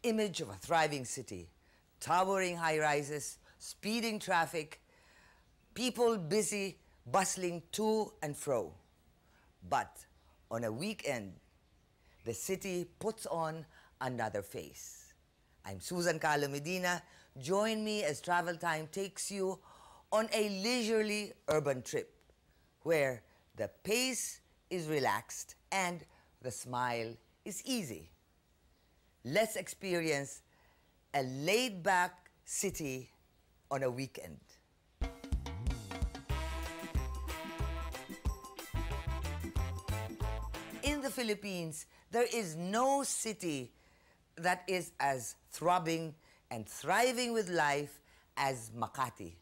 image of a thriving city, towering high-rises, speeding traffic, people busy, bustling to and fro. But on a weekend, the city puts on another face. I'm Susan Calo-Medina. Join me as Travel Time takes you on a leisurely urban trip where the pace is relaxed and the smile is easy. Let's experience a laid-back city on a weekend. In the Philippines, there is no city that is as throbbing and thriving with life as Makati.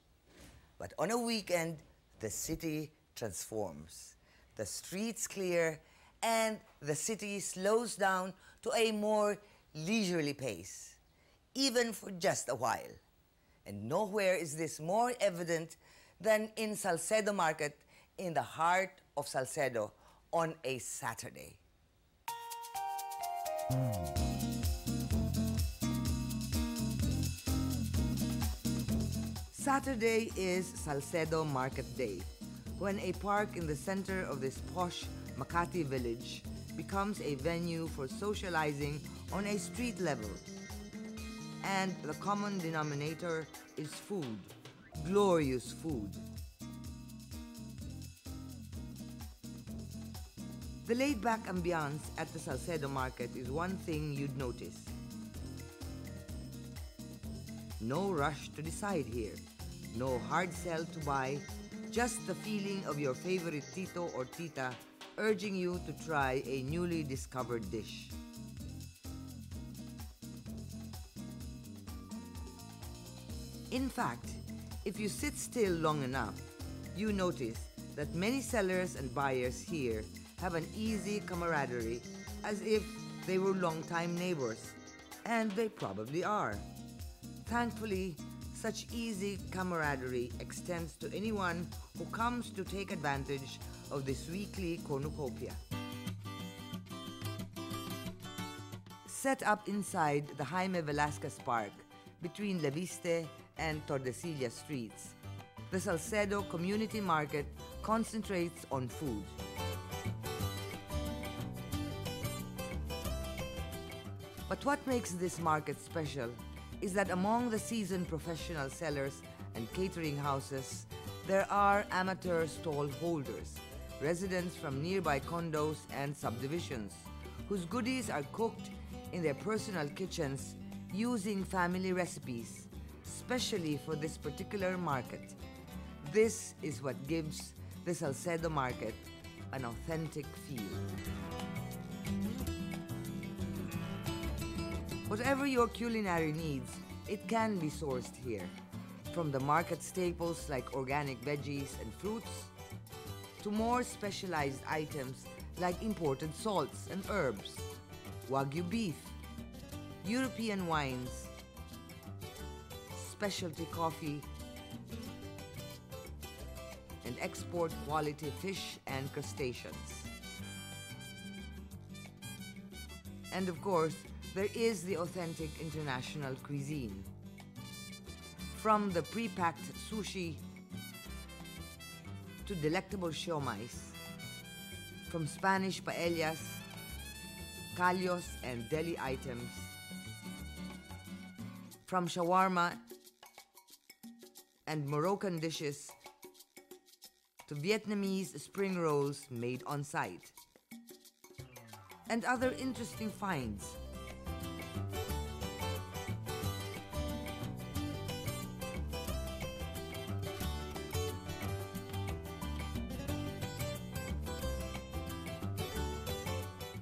But on a weekend, the city transforms. The streets clear and the city slows down to a more leisurely pace, even for just a while. And nowhere is this more evident than in Salcedo Market in the heart of Salcedo on a Saturday. Saturday is Salcedo Market Day, when a park in the center of this posh Makati village becomes a venue for socializing on a street level. And the common denominator is food, glorious food. The laid-back ambiance at the Salcedo Market is one thing you'd notice. No rush to decide here, no hard sell to buy, just the feeling of your favorite tito or tita urging you to try a newly discovered dish. In fact, if you sit still long enough, you notice that many sellers and buyers here have an easy camaraderie as if they were longtime neighbors, and they probably are. Thankfully, such easy camaraderie extends to anyone who comes to take advantage of this weekly cornucopia. Set up inside the Jaime Velasquez Park between La Viste and Tordesillas streets, the Salcedo Community Market concentrates on food. But what makes this market special is that among the seasoned professional sellers and catering houses, there are amateur stall holders, residents from nearby condos and subdivisions, whose goodies are cooked in their personal kitchens using family recipes, especially for this particular market. This is what gives the Salcedo Market an authentic feel. Whatever your culinary needs, it can be sourced here. From the market staples like organic veggies and fruits, to more specialized items like imported salts and herbs, Wagyu beef, European wines, specialty coffee, and export quality fish and crustaceans. And of course, there is the authentic international cuisine. From the pre-packed sushi to delectable siomais, from Spanish paellas, callos and deli items, from shawarma and Moroccan dishes to Vietnamese spring rolls made on site, and other interesting finds.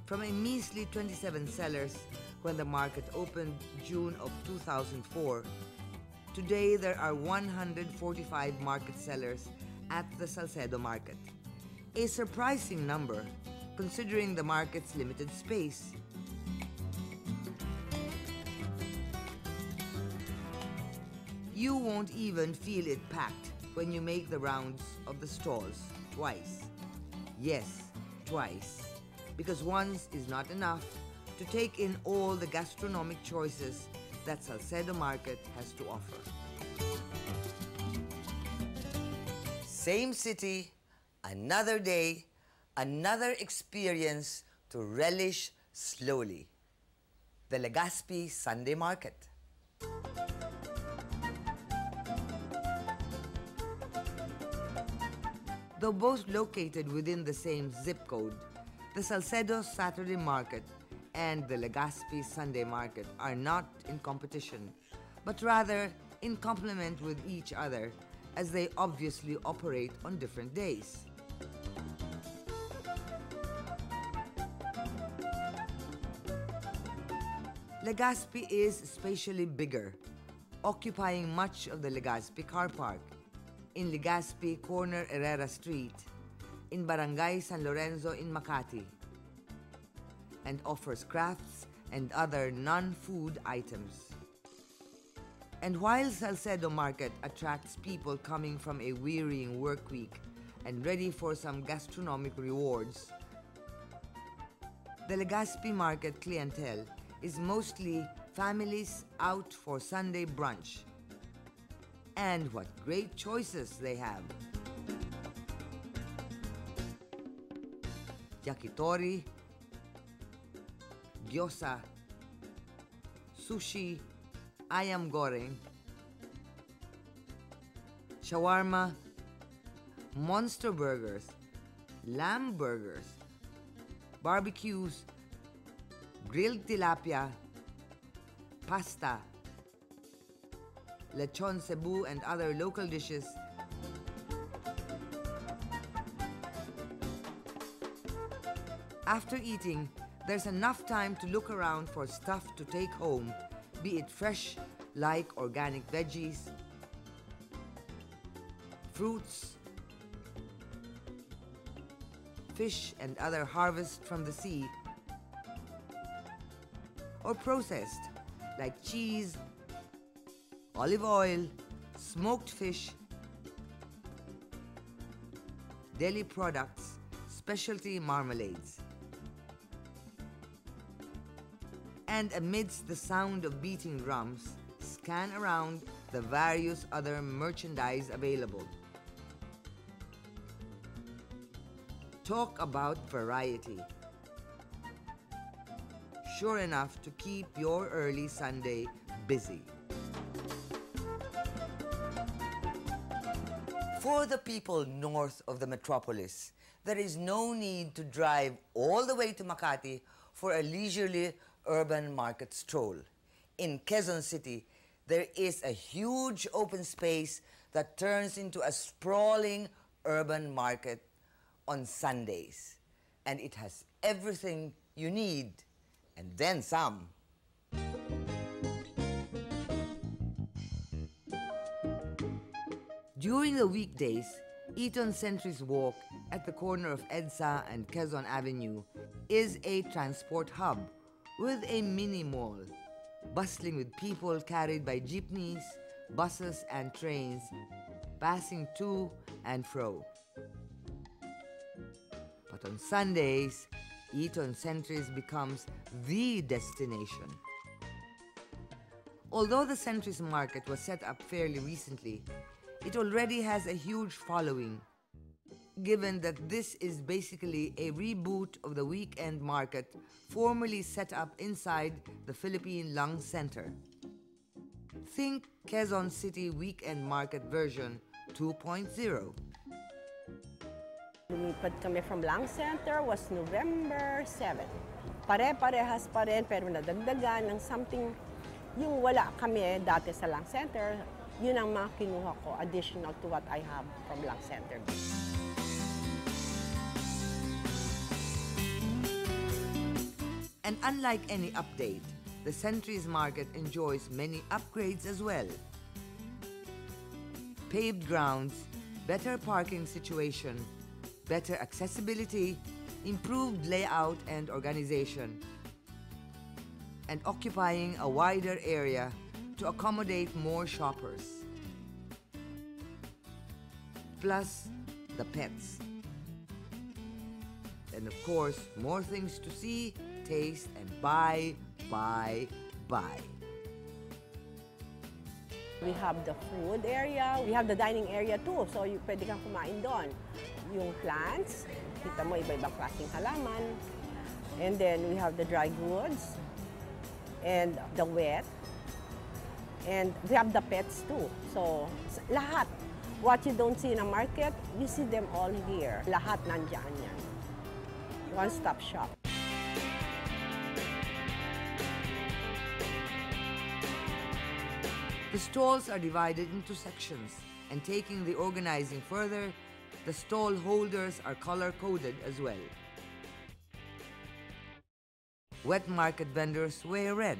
From a measly 27 sellers when the market opened June of 2004, today there are 145 market sellers at the Salcedo Market. A surprising number considering the market's limited space. You won't even feel it packed when you make the rounds of the stalls twice. Yes, twice. Because once is not enough to take in all the gastronomic choices that Salcedo Market has to offer. Same city, another day, another experience to relish slowly. The Legaspi Sunday Market. Though both located within the same zip code, the Salcedo Saturday Market and the Legaspi Sunday Market are not in competition, but rather in complement with each other, as they obviously operate on different days. Legaspi is spatially bigger, occupying much of the Legaspi car park, in Legaspi Corner Herrera Street, in Barangay San Lorenzo in Makati, and offers crafts and other non-food items. And while Salcedo Market attracts people coming from a wearying work week and ready for some gastronomic rewards, the Legaspi Market clientele is mostly families out for Sunday brunch. And what great choices they have! Yakitori, gyoza, sushi, ayam goreng, shawarma, monster burgers, lamb burgers, barbecues, grilled tilapia, pasta, lechon Cebu, and other local dishes. After eating, there's enough time to look around for stuff to take home, be it fresh like organic veggies, fruits, fish and other harvests from the sea, or processed like cheese, olive oil, smoked fish, dairy products, specialty marmalades. And amidst the sound of beating drums, scan around the various other merchandise available. Talk about variety. Sure enough to keep your early Sunday busy. For the people north of the metropolis, there is no need to drive all the way to Makati for a leisurely urban market stroll. In Quezon City, there is a huge open space that turns into a sprawling urban market on Sundays. And it has everything you need, and then some. During the weekdays, Eton Centris Walk at the corner of EDSA and Quezon Avenue is a transport hub with a mini mall, bustling with people carried by jeepneys, buses and trains, passing to and fro. But on Sundays, Eton Centris becomes the destination. Although the Centris Market was set up fairly recently, it already has a huge following, given that this is basically a reboot of the weekend market formerly set up inside the Philippine Lung Center. Think Quezon City Weekend Market version 2.0. Lumipat kami from Lung Center was November 7. Pare-parehas pa rin pero nadagdagan ng something yung wala kami dati sa Lung Center. Yun ang mga kinuha ko, additional to what I have from Lung Center. And unlike any update, the Centris Market enjoys many upgrades as well. Paved grounds, better parking situation, better accessibility, improved layout and organization, and occupying a wider area to accommodate more shoppers. Plus, the pets. And of course, more things to see taste, and buy, buy, buy. We have the food area, we have the dining area too, so pwede kang kumain doon. Yung plants, kita mo iba-ibang klaseng halaman. And then we have the dry goods, and the wet, and we have the pets too. So lahat, what you don't see in a market, you see them all here. Lahat nandiyan yan. One-stop shop. The stalls are divided into sections, and taking the organizing further, the stall holders are color-coded as well. Wet market vendors wear red.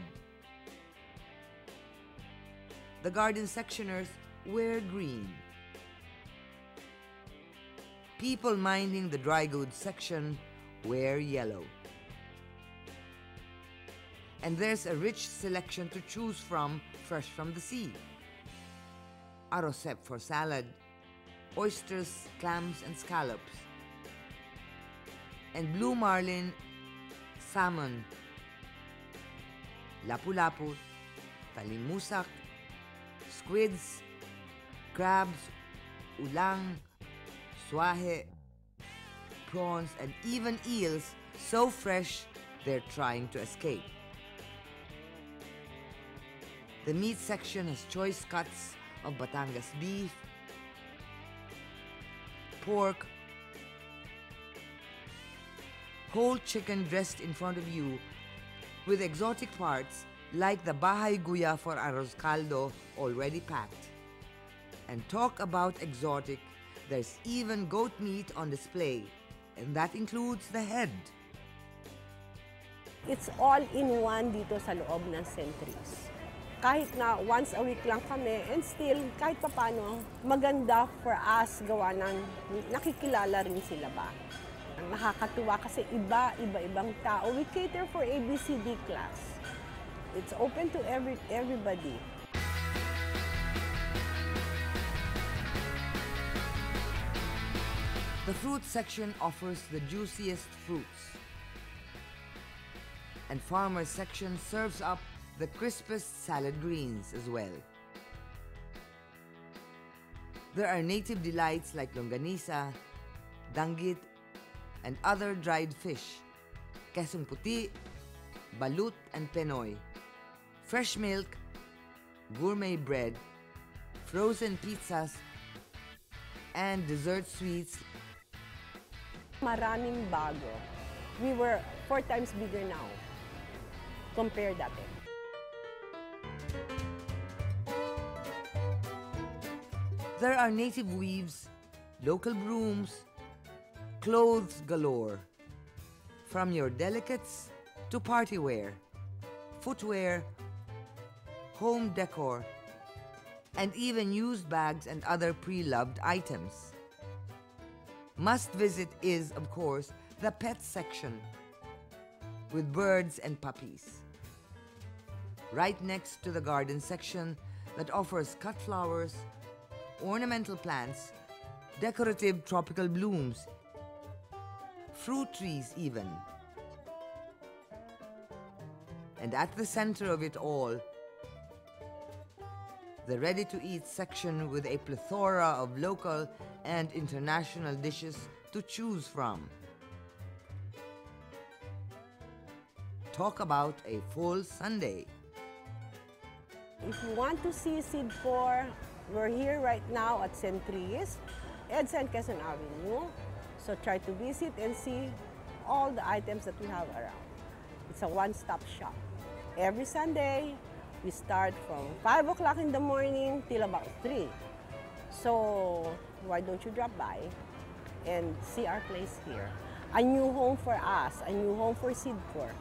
The garden sectioners wear green. People minding the dry goods section wear yellow. And there's a rich selection to choose from, fresh from the sea. Arrosep for salad, oysters, clams, and scallops. And blue marlin, salmon, lapu-lapu, talimusak, squids, crabs, ulang, swahe, prawns, and even eels so fresh they're trying to escape. The meat section has choice cuts of Batangas beef, pork, whole chicken dressed in front of you with exotic parts like the bahay guya for arroz caldo already packed. And talk about exotic, there's even goat meat on display, and that includes the head. It's all in one dito sa loob ng Centris. Kahit na once a week lang kami, and still, kahit papano, maganda for us gawa ng nakikilala rin sila ba. Nakakatuwa kasi iba-ibang tao. We cater for ABCD class. It's open to everybody. The fruit section offers the juiciest fruits. And farmer's section serves up the crispest salad greens as well. There are native delights like longanisa, danggit, and other dried fish, kesong puti, balut, and penoy, fresh milk, gourmet bread, frozen pizzas, and dessert sweets. Maraming bago. We were 4 times bigger now compared dati. There are native weaves, local brooms, clothes galore. From your delicates to party wear, footwear, home decor, and even used bags and other pre-loved items. Must visit is, of course, the pet section with birds and puppies. Right next to the garden section that offers cut flowers, ornamental plants, decorative tropical blooms, fruit trees even. And at the center of it all, the ready-to-eat section with a plethora of local and international dishes to choose from. Talk about a full Sunday. If you want to see Sidcor, we're here right now at Centris, Edson Quezon Avenue. So try to visit and see all the items that we have around. It's a one-stop shop. Every Sunday, we start from 5 o'clock in the morning till about 3. So why don't you drop by and see our place here? A new home for us, a new home for Sidcor.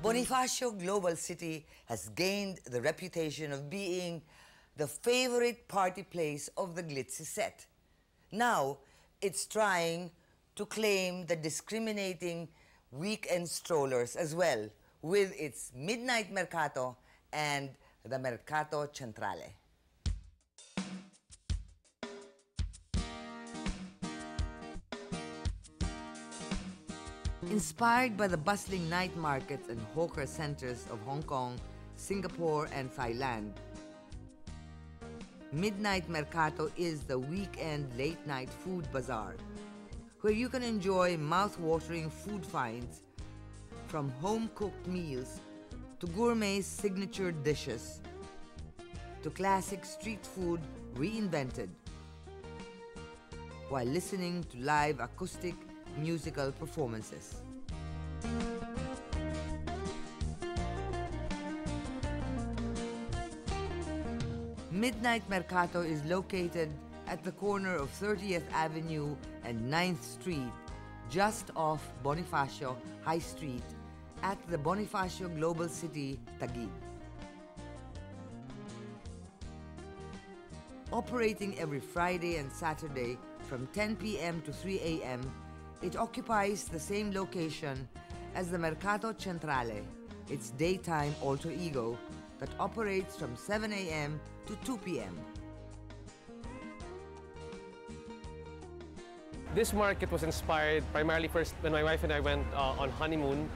Bonifacio Global City has gained the reputation of being the favorite party place of the glitzy set. Now, it's trying to claim the discriminating weekend strollers as well, with its midnight Mercato and the Mercato Centrale. Inspired by the bustling night markets and hawker centers of Hong Kong, Singapore, and Thailand, Midnight Mercato is the weekend late-night food bazaar, where you can enjoy mouth-watering food finds from home-cooked meals to gourmet signature dishes to classic street food reinvented, while listening to live acoustic musical performances. Midnight Mercato is located at the corner of 30th Avenue and 9th Street, just off Bonifacio High Street at the Bonifacio Global City, Taguig. Operating every Friday and Saturday from 10 p.m. to 3 a.m., it occupies the same location as the Mercato Centrale, its daytime alter ego that operates from 7 a.m. to 2 p.m. This market was inspired primarily first when my wife and I went on honeymoon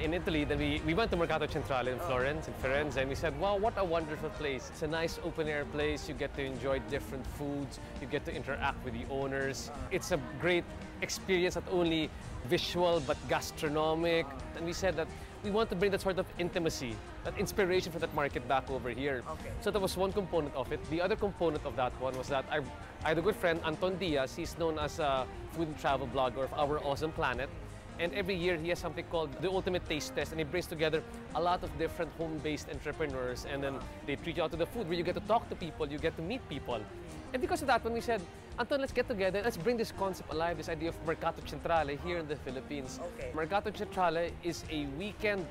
in Italy. Then we went to Mercato Centrale in Florence, in Firenze, and we said, wow, what a wonderful place. It's a nice open-air place. You get to enjoy different foods. You get to interact with the owners. It's a great experience, not only visual, but gastronomic. And we said that we want to bring that sort of intimacy, that inspiration for that market back over here. Okay. So that was one component of it. The other component of that one was that I had a good friend, Anton Diaz. He's known as a food and travel blogger of Our Awesome Planet. And every year he has something called the Ultimate Taste Test, and he brings together a lot of different home-based entrepreneurs, and then they treat you out to the food where you get to talk to people, you get to meet people. And because of that, when we said, Anton, let's get together, let's bring this concept alive, this idea of Mercato Centrale here in the Philippines. Okay. Mercato Centrale is a weekend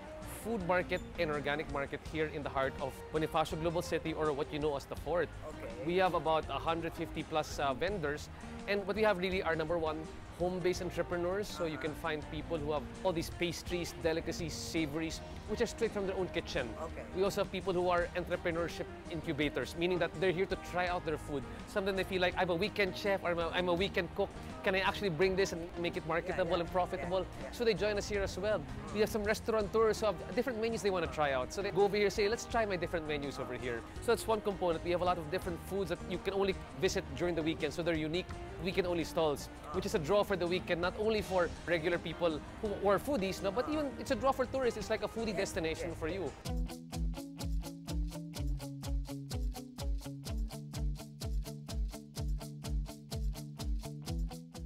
food market and organic market here in the heart of Bonifacio Global City, or what you know as the Fort. Okay. We have about 150 plus vendors, and what we have really are, number one, home-based entrepreneurs, so you can find people who have all these pastries, delicacies, savories, which are straight from their own kitchen. Okay. We also have people who are entrepreneurship incubators, meaning that they're here to try out their food. Sometimes they feel like, I'm a weekend chef, or I'm a weekend cook. Can I actually bring this and make it marketable and profitable? So they join us here as well. We have some restaurateurs who have different menus they want to try out. So they go over here and say, let's try my different menus over here. So that's one component. We have a lot of different foods that you can only visit during the weekend. So they're unique weekend-only stalls, which is a draw for the weekend, not only for regular people who are foodies, no, but even it's a draw for tourists. It's like a foodie destination for you.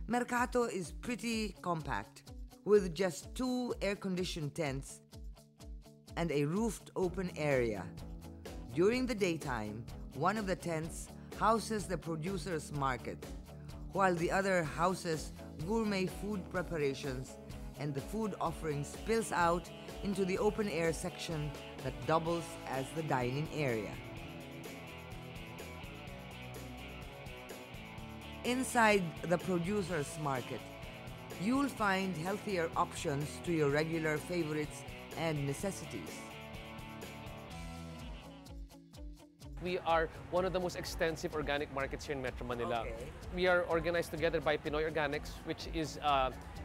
Mercato is pretty compact, with just 2 air-conditioned tents and a roofed open area. During the daytime, one of the tents houses the producer's market, while the other houses gourmet food preparations, and the food offering spills out into the open-air section that doubles as the dining area. Inside the producer's market, you'll find healthier options to your regular favorites and necessities. We are one of the most extensive organic markets here in Metro Manila. Okay. We are organized together by Pinoy Organics, which is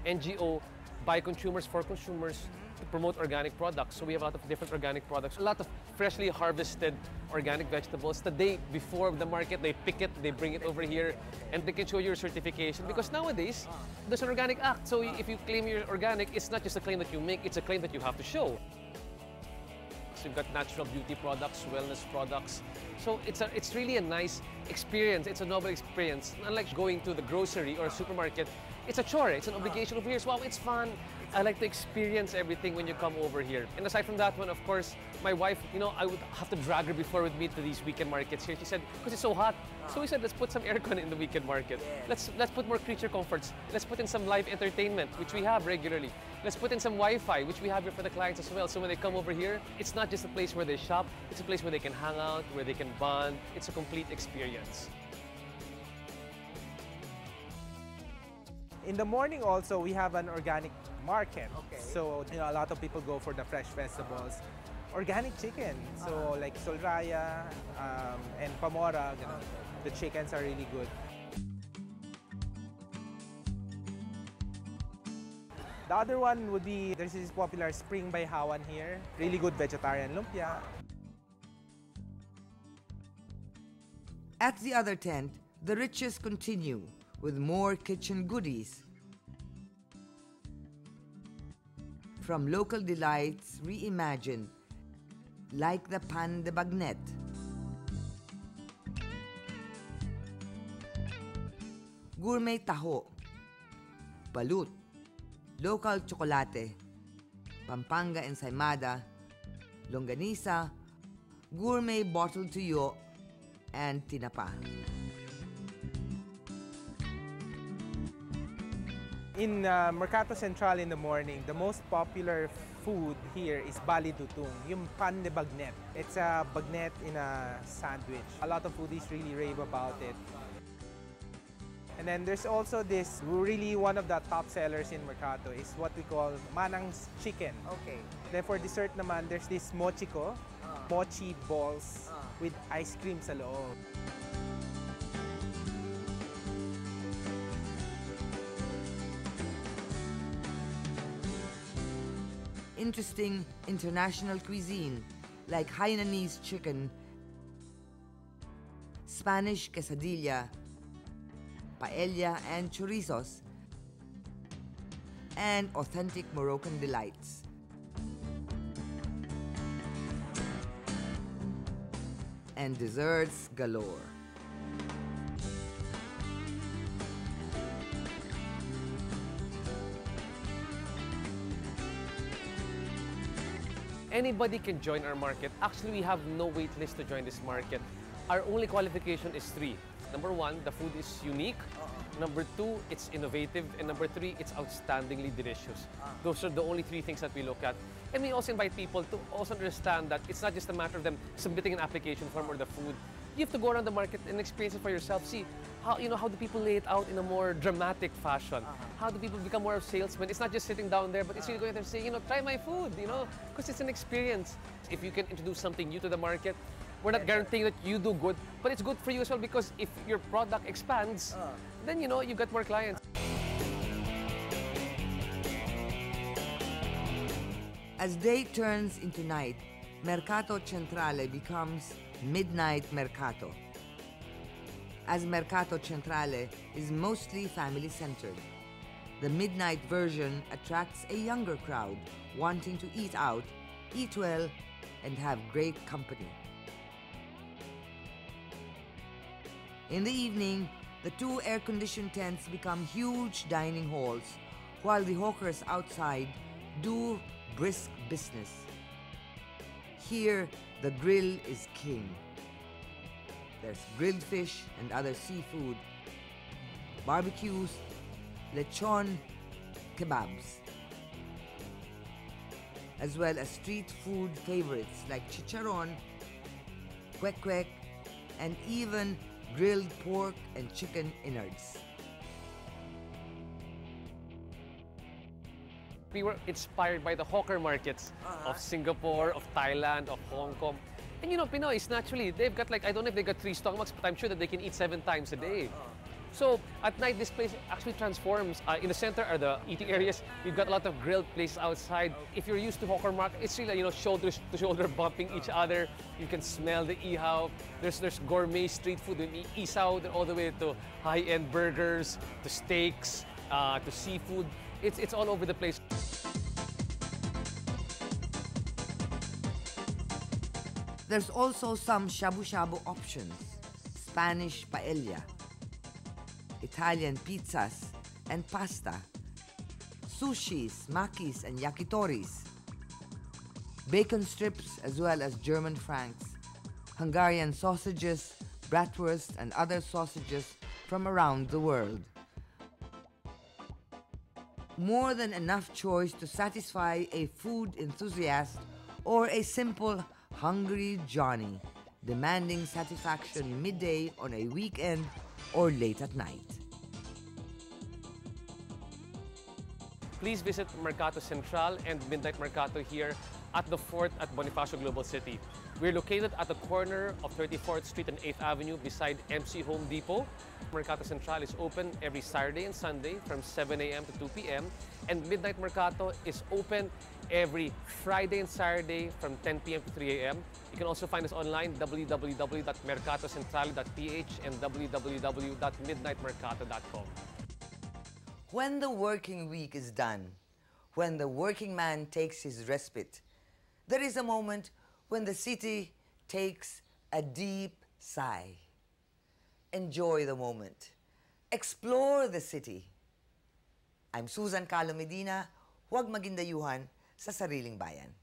NGO by consumers for consumers to promote organic products. So we have a lot of different organic products, a lot of freshly harvested organic vegetables. The day before the market, they pick it, they bring it over here, and they can show your certification. Because nowadays, there's an Organic Act. So if you claim you're organic, it's not just a claim that you make, it's a claim that you have to show. So you've got natural beauty products, wellness products. So it's really a nice experience. It's a novel experience. Unlike going to the grocery or supermarket, it's a chore. It's an obligation over here. So wow, it's fun. I like to experience everything when you come over here. And aside from that one, of course, my wife, you know, I would have to drag her before with me to these weekend markets here. She said, because it's so hot. So we said, let's put some aircon in the weekend market. Let's put more creature comforts. Let's put in some live entertainment, which we have regularly. Let's put in some Wi-Fi, which we have here for the clients as well. So when they come over here, it's not just a place where they shop. It's a place where they can hang out, where they can bond. It's a complete experience. In the morning also, we have an organic market. Okay. So, a lot of people go for the fresh vegetables. Organic chicken, so like solraya and pamora, the chickens are really good. The other one would be, there's this popular Spring by Hawan here. Really good vegetarian lumpia. At the other tent, the riches continue with more kitchen goodies. From local delights reimagined, like the pan de bagnet, gourmet taho, balut, local chocolate, Pampanga ensaymada, longanisa, gourmet bottled tuyo, and tinapa. In Mercato Centrale in the morning, the most popular food here is bali dutong, yung pan de bagnet. It's a bagnet in a sandwich. A lot of foodies really rave about it. And then there's also this, really one of the top sellers in Mercato is what we call manang's chicken. Okay. Then for dessert naman, there's this mochiko, mochi balls with ice cream sa loob. Interesting international cuisine like Hainanese chicken, Spanish quesadilla, paella and chorizos, and authentic Moroccan delights. And desserts galore. Anybody can join our market. Actually, we have no wait list to join this market. Our only qualification is 3. Number 1, the food is unique. Number 2, it's innovative. And number 3, it's outstandingly delicious. Those are the only 3 things that we look at. And we also invite people to also understand that it's not just a matter of them submitting an application form or the food. You have to go around the market and experience it for yourself. See how how do people lay it out in a more dramatic fashion? How do people become more of salesmen? It's not just sitting down there, but it's really going there and say, try my food, because it's an experience. If you can introduce something new to the market, we're not guaranteeing that you do good, but it's good for you as well because if your product expands, then you get more clients. As day turns into night, Mercato Centrale becomes Midnight Mercato. As Mercato Centrale is mostly family-centered, the midnight version attracts a younger crowd wanting to eat out, eat well, and have great company. In the evening, the 2 air-conditioned tents become huge dining halls, while the hawkers outside do brisk business. Here, the grill is king. There's grilled fish and other seafood, barbecues, lechon, kebabs, as well as street food favorites like chicharon, kwek-kwek, and even grilled pork and chicken innards. We were inspired by the hawker markets of Singapore, of Thailand, of Hong Kong. And Pinoys, naturally, they've got I don't know if they've got 3 stomachs, but I'm sure that they can eat 7 times a day. So at night, this place actually transforms. In the center are the eating areas. We've got a lot of grilled places outside. If you're used to hawker market, it's really, shoulder to shoulder bumping each other. You can smell the ihaw. There's gourmet street food with isaw, all the way to high-end burgers, to steaks, to seafood. It's all over the place. There's also some shabu-shabu options, Spanish paella, Italian pizzas and pasta, sushis, makis and yakitoris, bacon strips as well as German franks, Hungarian sausages, bratwurst and other sausages from around the world. More than enough choice to satisfy a food enthusiast or a simple hungry Johnny demanding satisfaction midday on a weekend or late at night. please visit Mercato Centrale and Midnight Mercato here at the Fort at Bonifacio Global City. We're located at the corner of 34th Street and 8th Avenue beside MC Home Depot. Mercato Centrale is open every Saturday and Sunday from 7 a.m. to 2 p.m. And Midnight Mercato is open every Friday and Saturday from 10 p.m. to 3 a.m. You can also find us online, www.mercatocentrale.ph and www.midnightmercato.com. When the working week is done, when the working man takes his respite, there is a moment when the city takes a deep sigh. Enjoy the moment. Explore the city. I'm Susan Calo-Medina, huwag maging dayuhan sa sariling bayan.